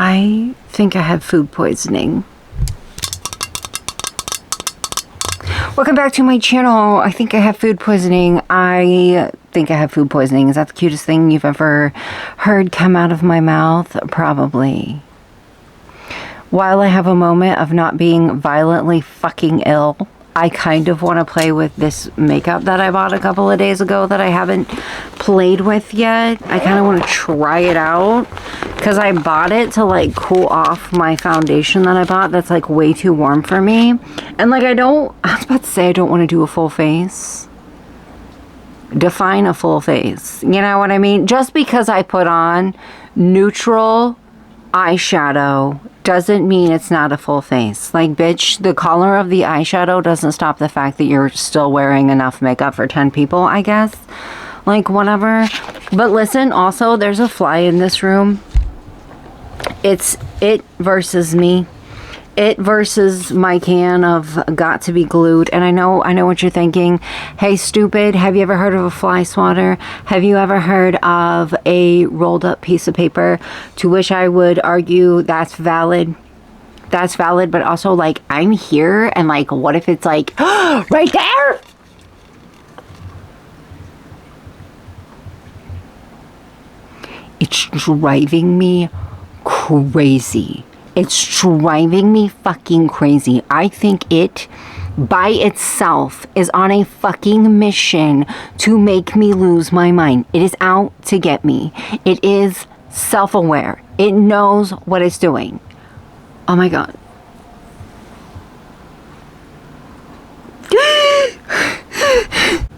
I think I have food poisoning. Welcome back to my channel. I think I have food poisoning. I think I have food poisoning. Is that the cutest thing you've ever heard come out of my mouth? Probably. While I have a moment of not being violently fucking ill, I kind of want to play with this makeup that I bought a couple of days ago that I haven't played with yet. I kind of want to try it out because I bought it to like cool off my foundation that I bought that's like way too warm for me. And like I was about to say I don't want to do a full face. Define a full face. You know what I mean? Just because I put on neutral eyeshadow doesn't mean it's not a full face. Like, bitch, the color of the eyeshadow doesn't stop the fact that you're still wearing enough makeup for 10 people, I guess. Like, whatever. But listen, also, there's a fly in this room. It's it versus me. It versus my can of got to be glued. And I know what you're thinking. Hey, stupid, have you ever heard of a fly swatter? Have you ever heard of a rolled up piece of paper? To which I would argue that's valid. That's valid, but also like I'm here and like what if it's like right there? It's driving me crazy. It's driving me fucking crazy. I think it, by itself, is on a fucking mission to make me lose my mind. It is out to get me. It is self-aware. It knows what it's doing. Oh my God.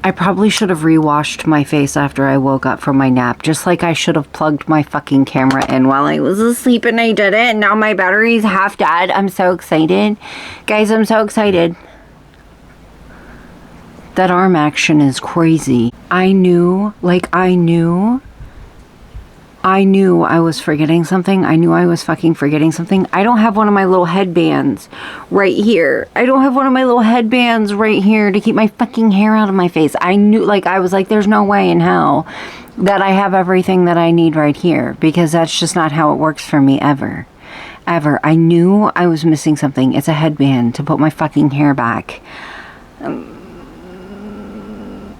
I probably should have rewashed my face after I woke up from my nap, just like I should have plugged my fucking camera in while I was asleep, and I did it, and now my battery's half dead. I'm so excited. Guys, I'm so excited. That arm action is crazy. I knew I was forgetting something. I knew I was fucking forgetting something. I don't have one of my little headbands right here. I don't have one of my little headbands right here to keep my fucking hair out of my face. I knew, like, I was like, there's no way in hell that I have everything that I need right here, because that's just not how it works for me ever. Ever. I knew I was missing something. It's a headband to put my fucking hair back.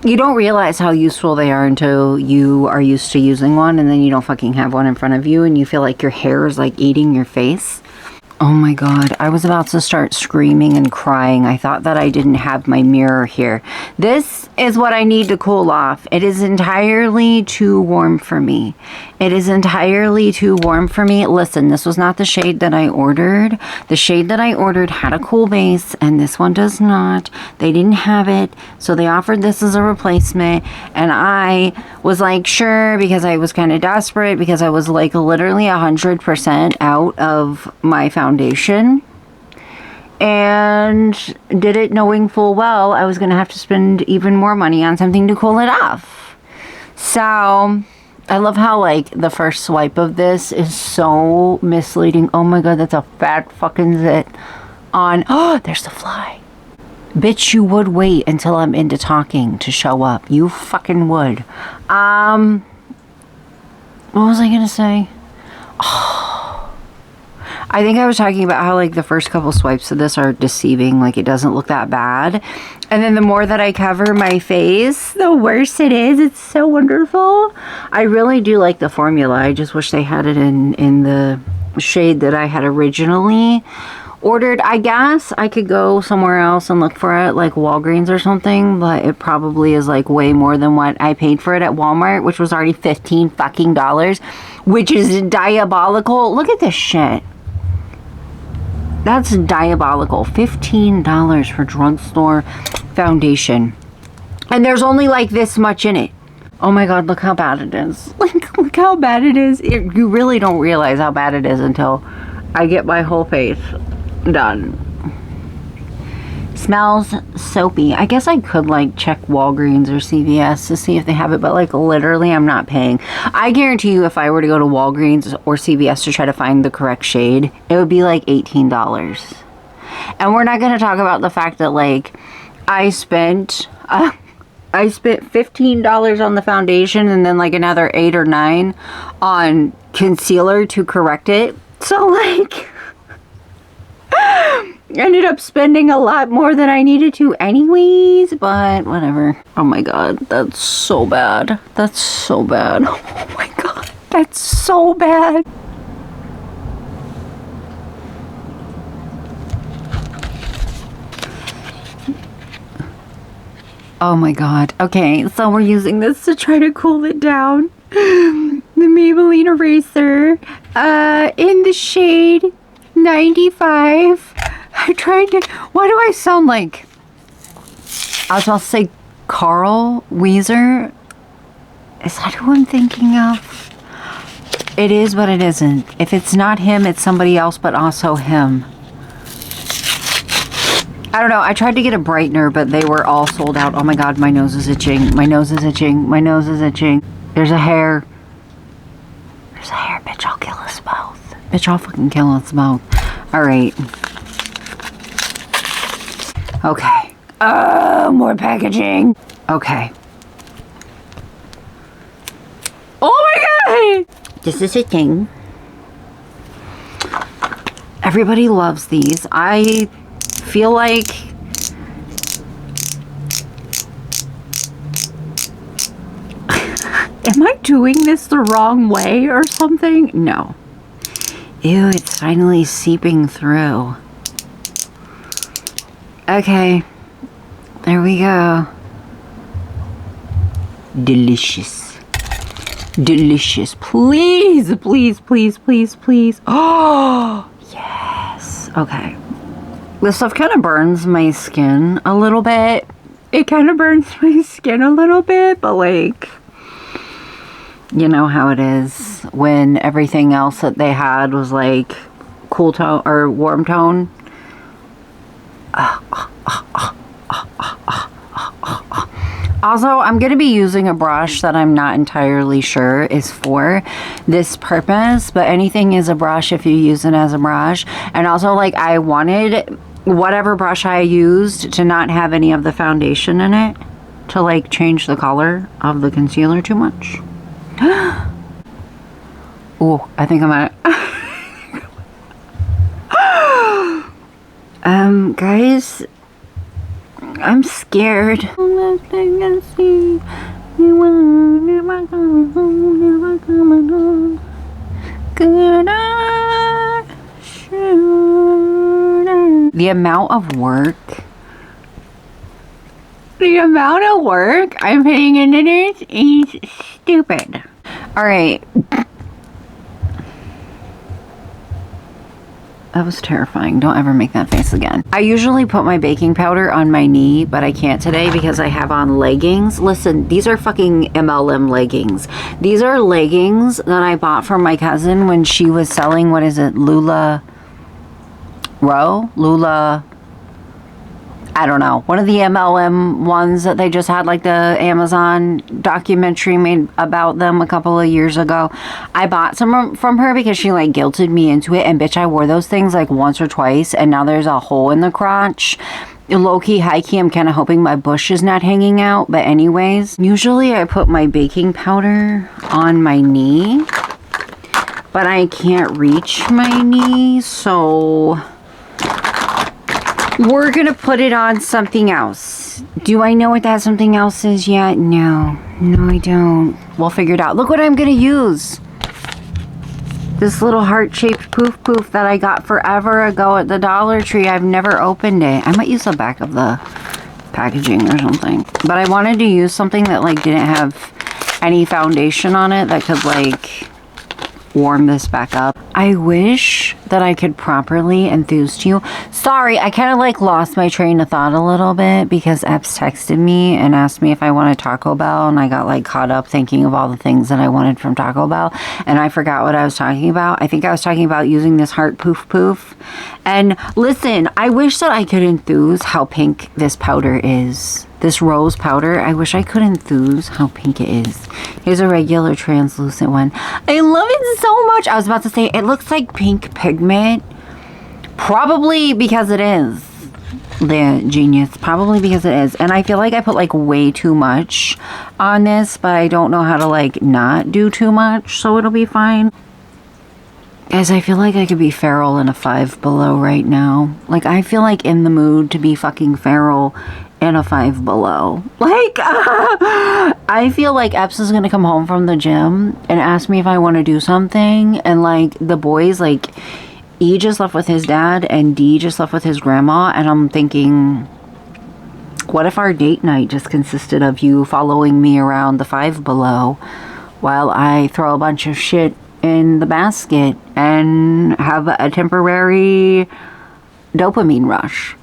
You don't realize how useful they are until you are used to using one, and then you don't fucking have one in front of you and you feel like your hair is like eating your face. Oh my God, I was about to start screaming and crying. I thought that I didn't have my mirror here. This is what I need to cool off. It is entirely too warm for me. It is entirely too warm for me. Listen, this was not the shade that I ordered. The shade that I ordered had a cool base, and this one does not. They didn't have it, so they offered this as a replacement, and I was like, sure, because I was kind of desperate, because I was like literally 100% out of my foundation, and did it knowing full well I was going to have to spend even more money on something to cool it off. So I love how like the first swipe of this is so misleading. Oh my God, that's a fat fucking zit on. Oh, there's the fly. Bitch, you would wait until I'm into talking to show up. You fucking would. What was I gonna say? Oh, I think I was talking about how like the first couple swipes of this are deceiving. Like it doesn't look that bad. And then the more that I cover my face, the worse it is. It's so wonderful. I really do like the formula. I just wish they had it in the shade that I had originally ordered. I guess I could go somewhere else and look for it, like Walgreens or something, but it probably is like way more than what I paid for it at Walmart, which was already $15 fucking dollars, which is diabolical. Look at this shit. That's diabolical. $15 for drugstore foundation. And there's only like this much in it. Oh my God, look how bad it is. Like, look how bad it is. You really don't realize how bad it is until I get my whole face done. Smells soapy. I guess I could like check Walgreens or CVS to see if they have it, but like literally I'm not paying. I guarantee you if I were to go to Walgreens or CVS to try to find the correct shade, it would be like $18. And we're not going to talk about the fact that like I spent $15 on the foundation and then like another $8 or $9 on concealer to correct it. So like, ended up spending a lot more than I needed to anyways, but whatever. Oh my god, that's so bad. That's so bad. Oh my god, that's so bad. Oh my god. Okay, so we're using this to try to cool it down. The Maybelline eraser in the shade 95. I tried to... Why do I sound like... I was about to say Carl Weezer. Is that who I'm thinking of? It is, but it isn't. If it's not him, it's somebody else, but also him. I don't know. I tried to get a brightener, but they were all sold out. Oh my god, my nose is itching. My nose is itching. My nose is itching. There's a hair. There's a hair. Bitch, I'll kill us both. Bitch, I'll fucking kill us both. Alright. Okay. More packaging. Okay. Oh my god! This is a thing. Everybody loves these. I feel like am I doing this the wrong way or something? No. Ew, it's finally seeping through. Okay. There we go. Delicious. Delicious. Please, please, please, please, please. Oh, yes. Okay. This stuff kind of burns my skin a little bit. It kind of burns my skin a little bit, but like, you know how it is when everything else that they had was like cool tone or warm tone. Also, I'm going to be using a brush that I'm not entirely sure is for this purpose, but anything is a brush if you use it as a brush. And also, like, I wanted whatever brush I used to not have any of the foundation in it to, like, change the color of the concealer too much. Oh, I think I'm at guys, I'm scared. The amount of work. The amount of work I'm putting into this is stupid. Alright. That was terrifying. Don't ever make that face again. I usually put my baking powder on my knee, but I can't today because I have on leggings. Listen, these are fucking MLM leggings. These are leggings that I bought from my cousin when she was selling, what is it, Lula I don't know, one of the MLM ones that they just had, like the Amazon documentary made about them a couple of years ago. I bought some from her because she like guilted me into it, and bitch, I wore those things like once or twice, and now there's a hole in the crotch. Low-key, high-key, I'm kind of hoping my bush is not hanging out, but anyways, usually I put my baking powder on my knee, but I can't reach my knee, so we're gonna put it on something else. Do I know what that something else is yet? No. No, I don't. We'll figure it out. Look what I'm gonna use. This little heart-shaped poof that I got forever ago at the Dollar Tree. I've never opened it. I might use the back of the packaging or something. But I wanted to use something that like didn't have any foundation on it that could like warm this back up. I wish that I could properly enthuse you. Sorry, I kind of like lost my train of thought a little bit because Epps texted me and asked me if I wanted Taco Bell, and I got like caught up thinking of all the things that I wanted from Taco Bell, and I forgot what I was talking about. I think I was talking about using this heart poof. And listen, I wish that I could enthuse how pink this powder is. This rose powder, I wish I could enthuse how pink it is. Here's a regular translucent one. I love it so much. I was about to say, it looks like pink pigment. Probably because it is. The genius. Probably because it is. And I feel like I put like way too much on this, but I don't know how to like not do too much, so it'll be fine. Guys, I feel like I could be feral in a Five Below right now. Like, I feel like in the mood to be fucking feral in a Five Below. Like, I feel like Epps is gonna come home from the gym and ask me if I want to do something. And, like, the boys, like, E just left with his dad and D just left with his grandma. And I'm thinking, what if our date night just consisted of you following me around the Five Below while I throw a bunch of shit in the basket and have a temporary dopamine rush?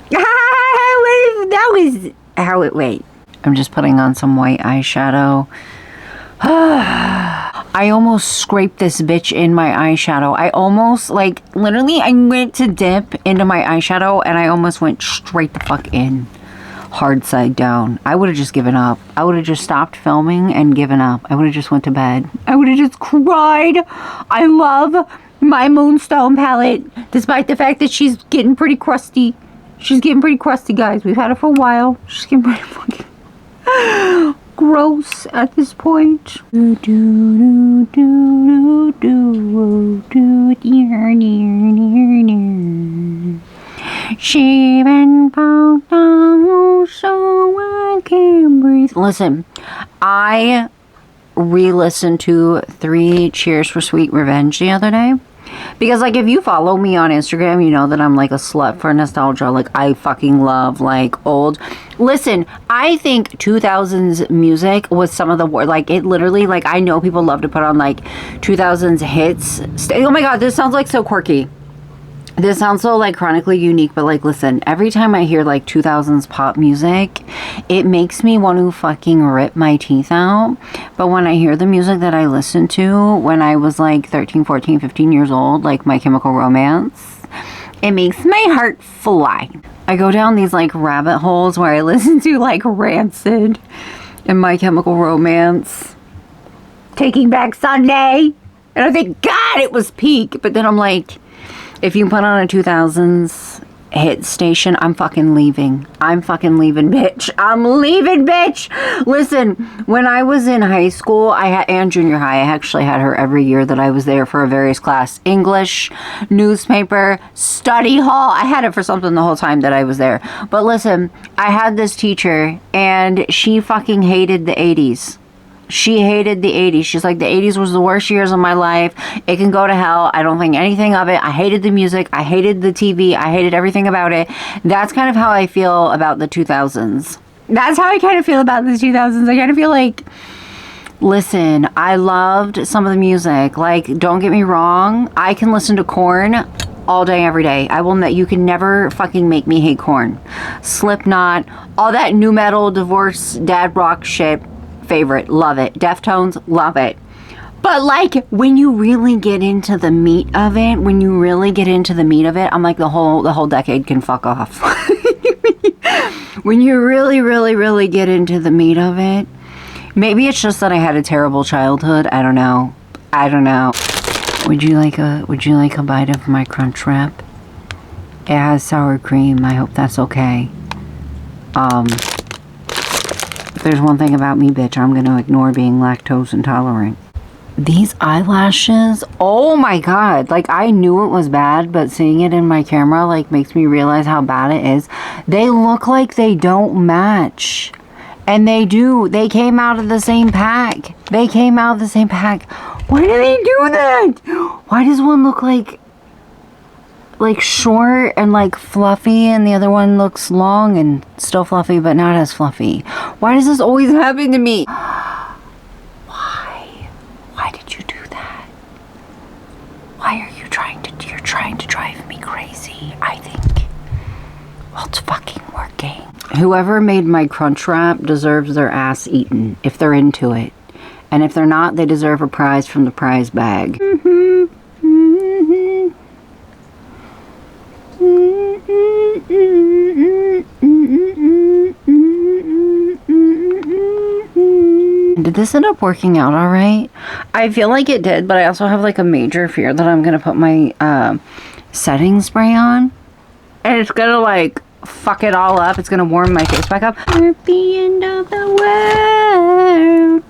That was how it went. I'm just putting on some white eyeshadow. I almost scraped this bitch in my eyeshadow. I almost, like, literally, I went to dip into my eyeshadow and I almost went straight the fuck in. Hard side down. I would have just given up. I would have just stopped filming and given up. I would have just went to bed. I would have just cried. I love my Moonstone palette, despite the fact that she's getting pretty crusty. She's getting pretty crusty, guys. We've had her for a while. She's getting pretty fucking gross at this point. She been poked down so I can breathe. Listen, I re-listened to 3 Cheers for Sweet Revenge the other day. Because, like, if you follow me on Instagram, you know that I'm, like, a slut for nostalgia. Like, I fucking love, like, old. Listen, I think 2000s music was some of the, like, it literally, like, I know people love to put on, like, 2000s hits. Oh, my God, this sounds, like, so quirky. This sounds so, like, chronically unique, but, like, listen, every time I hear, like, 2000s pop music, it makes me want to fucking rip my teeth out. But when I hear the music that I listened to when I was, like, 13, 14, 15 years old, like My Chemical Romance, it makes my heart fly. I go down these, like, rabbit holes where I listen to, like, Rancid and My Chemical Romance, Taking Back Sunday, and I think, God, it was peak. But then I'm like, if you put on a 2000s hit station, I'm fucking leaving. I'm fucking leaving, bitch. I'm leaving, bitch. Listen, when I was in high school, and junior high, I actually had her every year that I was there for a various class. English, newspaper, study hall. I had it for something the whole time that I was there. But listen, I had this teacher and she fucking hated the 80s. She hated the 80s. She's like, the 80s was the worst years of my life. It can go to hell. I don't think anything of it. I hated the music. I hated the TV. I hated everything about it. That's kind of how I feel about the 2000s. That's how I kind of feel about the 2000s. I kind of feel like, listen, I loved some of the music. Like, don't get me wrong. I can listen to Korn all day, every day. I will. You can never fucking make me hate Korn. Slipknot, all that new metal, divorce, dad rock shit. Favorite, love it. Deftones, love it. But, like, when you really get into the meat of it, I'm like, the whole decade can fuck off. When you really, really, really get into the meat of it, maybe it's just that I had a terrible childhood. I don't know. Would you like a bite of my crunch wrap? It has sour cream. I hope that's okay. If there's one thing about me, bitch, I'm going to ignore being lactose intolerant. These eyelashes, oh my God. Like, I knew it was bad, but seeing it in my camera, like, makes me realize how bad it is. They look like they don't match. And they do. They came out of the same pack. Why do they do that? Why does one look like short and like fluffy and the other one looks long and still fluffy but not as fluffy? Why does this always happen to me? Why did you do that? Why are you you're trying to drive me crazy? I think, well, it's fucking working. Whoever made my crunch wrap deserves their ass eaten if they're into it. And if they're not, they deserve a prize from the prize bag. Did this end up working out all right? I feel like it did, but I also have like a major fear that I'm going to put my setting spray on. And it's going to like fuck it all up. It's going to warm my face back up. At the end of the world.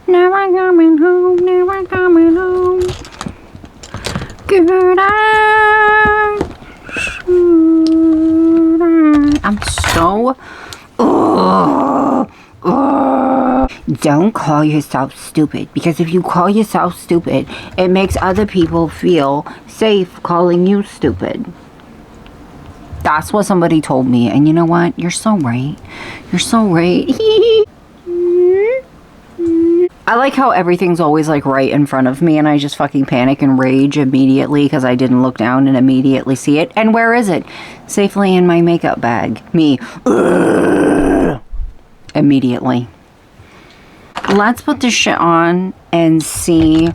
Never coming home. know? Ugh. Ugh. Don't call yourself stupid, because if you call yourself stupid, it makes other people feel safe calling you stupid. That's what somebody told me, and you know what? You're so right. You're so right. I like how everything's always like right in front of me, and I just fucking panic and rage immediately because I didn't look down and immediately see it. And where is it? Safely in my makeup bag. Me. Ugh. Immediately. Let's put this shit on and see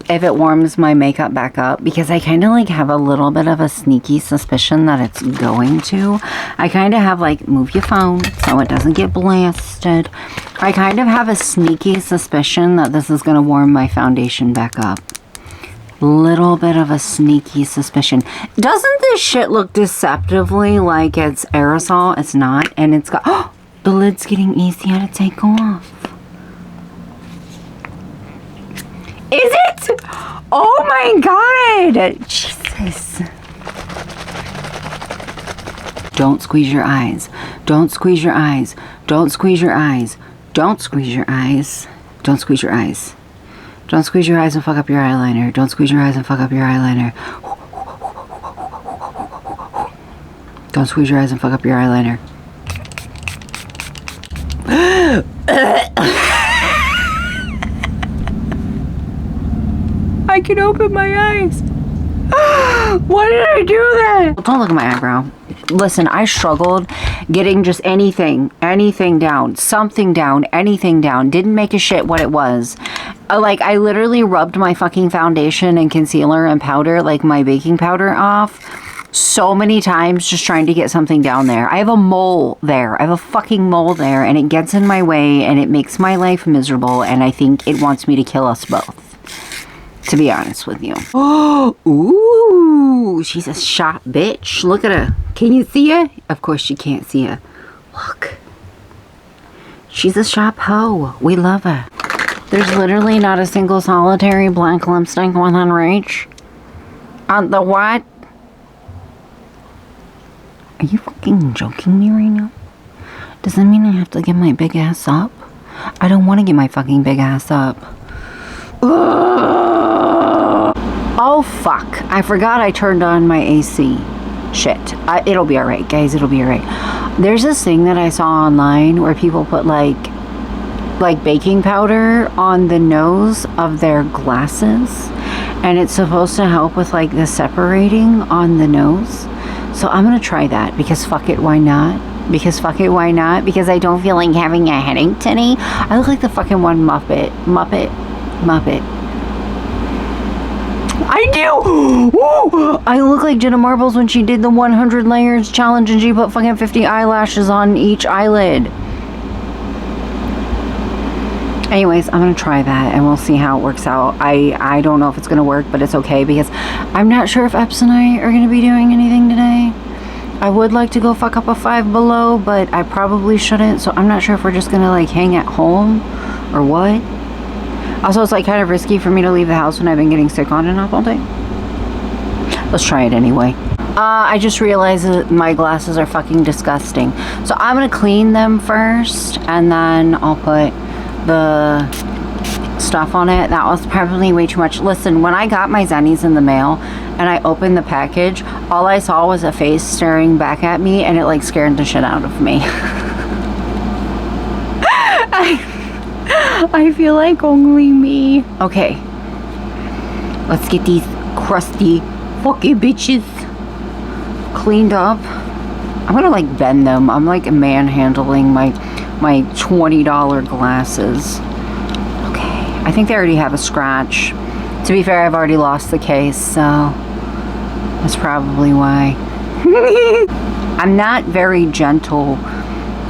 if it warms my makeup back up, because I kind of like have a little bit of a sneaky suspicion that it's going to. I kind of have like, move your phone so it doesn't get blasted. I kind of have a sneaky suspicion that this is going to warm my foundation back up. Little bit of a sneaky suspicion. Doesn't this shit look deceptively like it's aerosol? It's not, and it's got, oh, the lid's getting easier to take off. Is it? Oh my god! Jesus. Don't squeeze your eyes. Don't squeeze your eyes. Don't squeeze your eyes. Don't squeeze your eyes. Don't squeeze your eyes. Don't squeeze your eyes and fuck up your eyeliner. Don't squeeze your eyes and fuck up your eyeliner. Don't squeeze your eyes and fuck up your eyeliner. I can open my eyes. Why did I do that? Don't look at my eyebrow. Listen, I struggled getting just anything down, something down, anything down. Didn't make a shit what it was. Like, I literally rubbed my fucking foundation and concealer and powder, like my baking powder, off so many times just trying to get something down there. I have a mole there. I have a fucking mole there, and it gets in my way, and it makes my life miserable, and I think it wants me to kill us both. To be honest with you. Oh, ooh, she's a sharp bitch. Look at her. Can you see her? Of course you can't see her. Look. She's a sharp hoe. We love her. There's literally not a single solitary black lipstick within reach. On the what? Are you fucking joking me right now? Does that mean I have to get my big ass up? I don't want to get my fucking big ass up. Ugh. Oh fuck, I forgot I turned on my AC. Shit, it'll be alright guys, it'll be alright. There's this thing that I saw online where people put like baking powder on the nose of their glasses, and it's supposed to help with like the separating on the nose. So I'm gonna try that, because fuck it, why not? Because fuck it, why not? Because I don't feel like having a headache today. I look like the fucking one Muppet. I do! Woo! I look like Jenna Marbles when she did the 100 layers challenge and she put fucking 50 eyelashes on each eyelid. Anyways, I'm gonna try that and we'll see how it works out. I don't know if it's gonna work, but it's okay, because I'm not sure if Eps and I are gonna be doing anything today. I would like to go fuck up a Five Below, but I probably shouldn't, so I'm not sure if we're just gonna like hang at home or what. Also, it's like kind of risky for me to leave the house when I've been getting sick on and off all day. Let's try it anyway. I just realized that my glasses are fucking disgusting. So I'm gonna clean them first, and then I'll put the stuff on it. That was probably way too much. Listen, when I got my Zennies in the mail and I opened the package, all I saw was a face staring back at me, and it like scared the shit out of me. I feel like only me. Okay, let's get these crusty fucking bitches cleaned up. I'm gonna like bend them. I'm like manhandling my $20 glasses. Okay, I think they already have a scratch. To be fair, I've already lost the case, so that's probably why. I'm not very gentle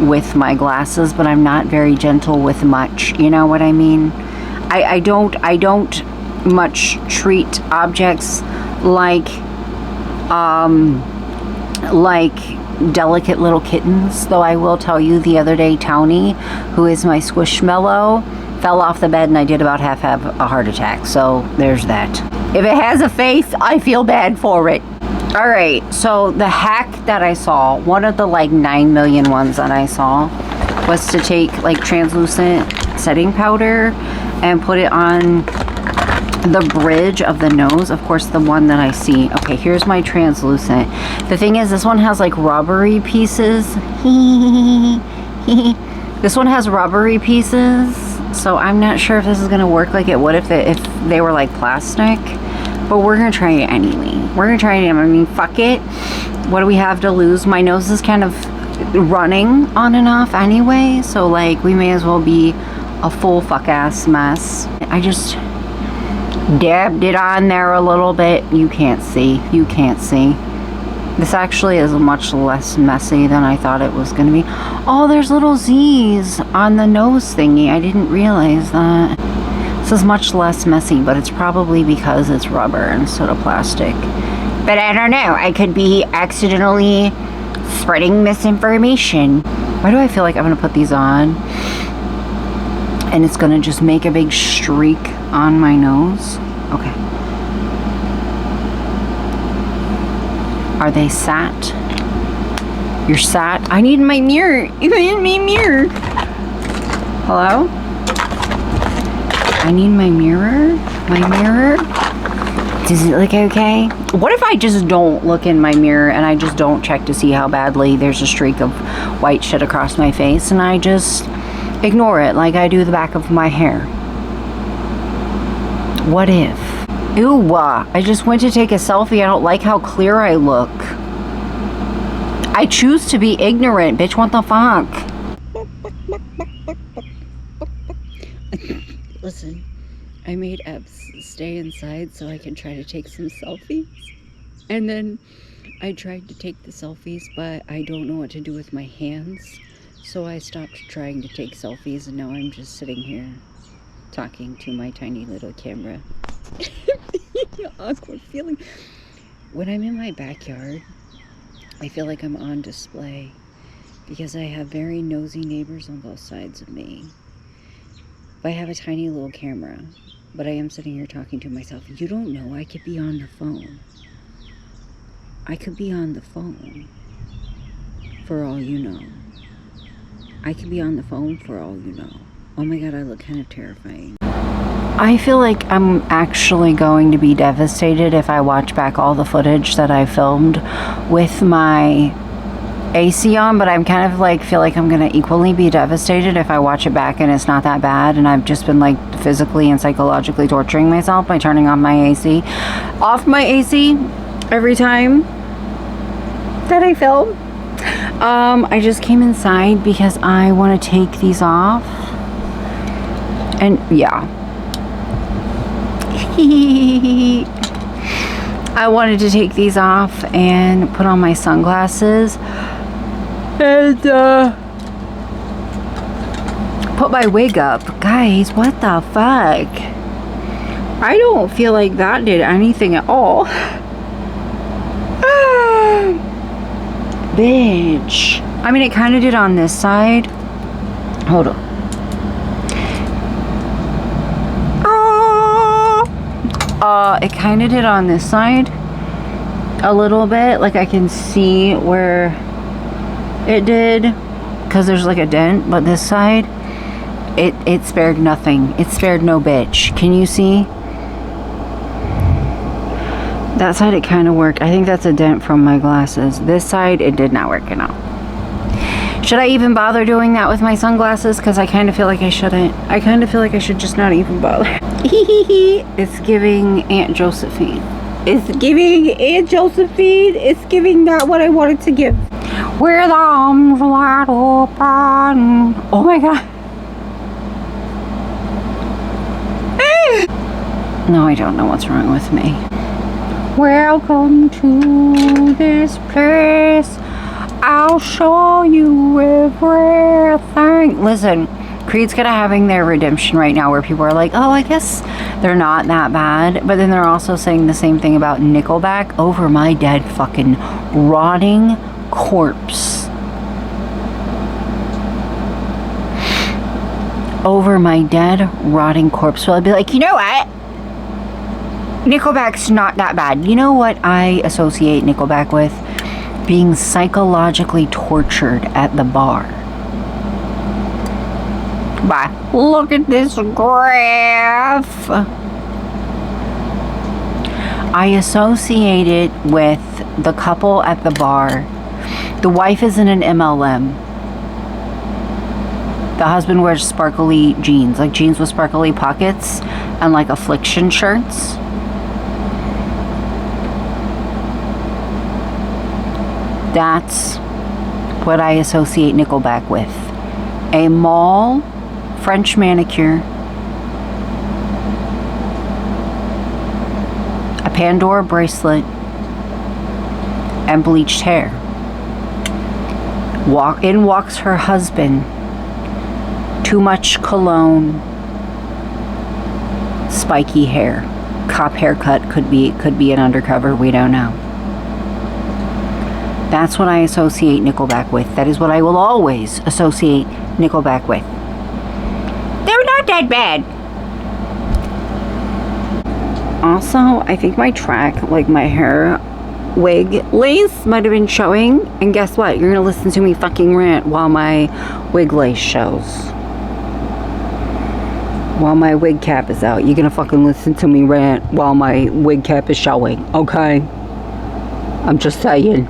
with my glasses, but I'm not very gentle with much, you know what I mean? I don't much treat objects like delicate little kittens, though I will tell you the other day Townie, who is my squishmallow, fell off the bed and I did about half have a heart attack, so there's that. If it has a face, I feel bad for it. All right, so the hack that I saw, one of the like 9 million ones that I saw, was to take like translucent setting powder and put it on the bridge of the nose. Of course, the one that I see. Okay, here's my translucent. The thing is, this one has like rubbery pieces. This one has rubbery pieces, so I'm not sure if this is gonna work like it would if they were like plastic. But we're gonna try it anyway. We're gonna try it. I mean, fuck it. What do we have to lose? My nose is kind of running on and off anyway, so like we may as well be a full fuck ass mess. I just dabbed it on there a little bit. You can't see. You can't see. This actually is much less messy than I thought it was gonna be. Oh, there's little Z's on the nose thingy. I didn't realize that. This is much less messy, but it's probably because it's rubber instead of plastic. But I don't know. I could be accidentally spreading misinformation. Why do I feel like I'm gonna put these on and it's gonna just make a big streak on my nose? Okay. Are they sat? You're sat? I need my mirror. You need my mirror. Hello? I need my mirror. My mirror? Does it look okay? What if I just don't look in my mirror and I just don't check to see how badly there's a streak of white shit across my face and I just ignore it like I do the back of my hair? What if? Ew, I just went to take a selfie. I don't like how clear I look. I choose to be ignorant, bitch. What the fuck? Listen, I made Ebbs stay inside so I can try to take some selfies. And then I tried to take the selfies, but I don't know what to do with my hands. So I stopped trying to take selfies and now I'm just sitting here talking to my tiny little camera. Awkward feeling. When I'm in my backyard, I feel like I'm on display because I have very nosy neighbors on both sides of me. But I have a tiny little camera, but I am sitting here talking to myself. You don't know, I could be on the phone. I could be on the phone for all you know. I could be on the phone for all you know. Oh my God, I look kind of terrifying. I feel like I'm actually going to be devastated if I watch back all the footage that I filmed with my AC on, but I'm kind of like, feel like I'm gonna equally be devastated if I watch it back and it's not that bad and I've just been like physically and psychologically torturing myself by turning off my AC. Off my AC every time that I film. I just came inside because I want to take these off. And yeah. I wanted to take these off and put on my sunglasses and put my wig up. Guys, what the fuck? I don't feel like that did anything at all. Bitch. I mean, it kind of did on this side. Hold on. It kind of did on this side a little bit. Like I can see where it did because there's like a dent, but this side it spared nothing. It spared no bitch. Can you see? That side it kind of worked. I think that's a dent from my glasses. This side it did not work at all. Should I even bother doing that with my sunglasses? Because I kind of feel like I shouldn't. I kind of feel like I should just not even bother. It's giving Aunt Josephine. It's giving Aunt Josephine. It's giving not what I wanted to give. With arms wide open. Oh my God. No, I don't know what's wrong with me. Welcome to this place. I'll show you everything. Listen, Creed's kind of having their redemption right now where people are like, oh, I guess they're not that bad. But then they're also saying the same thing about Nickelback over my dead fucking rotting corpse. Over my dead rotting corpse. So I'd be like, you know what? Nickelback's not that bad. You know what I associate Nickelback with? Being psychologically tortured at the bar. Bye. Look at this graph. I associate it with the couple at the bar. The wife is in an MLM. The husband wears sparkly jeans, like jeans with sparkly pockets and like affliction shirts. That's what I associate Nickelback with. A mall, French manicure, a Pandora bracelet, and bleached hair. In walks her husband. Too much cologne, spiky hair, cop haircut, could be an undercover, we don't know. That's what I associate Nickelback with. That is what I will always associate Nickelback with. They're not that bad. Also, I think my track, like my hair wig lace, might have been showing. And guess what? You're gonna listen to me fucking rant while my wig lace shows. While my wig cap is out. You're gonna fucking listen to me rant while my wig cap is showing. Okay? I'm just saying.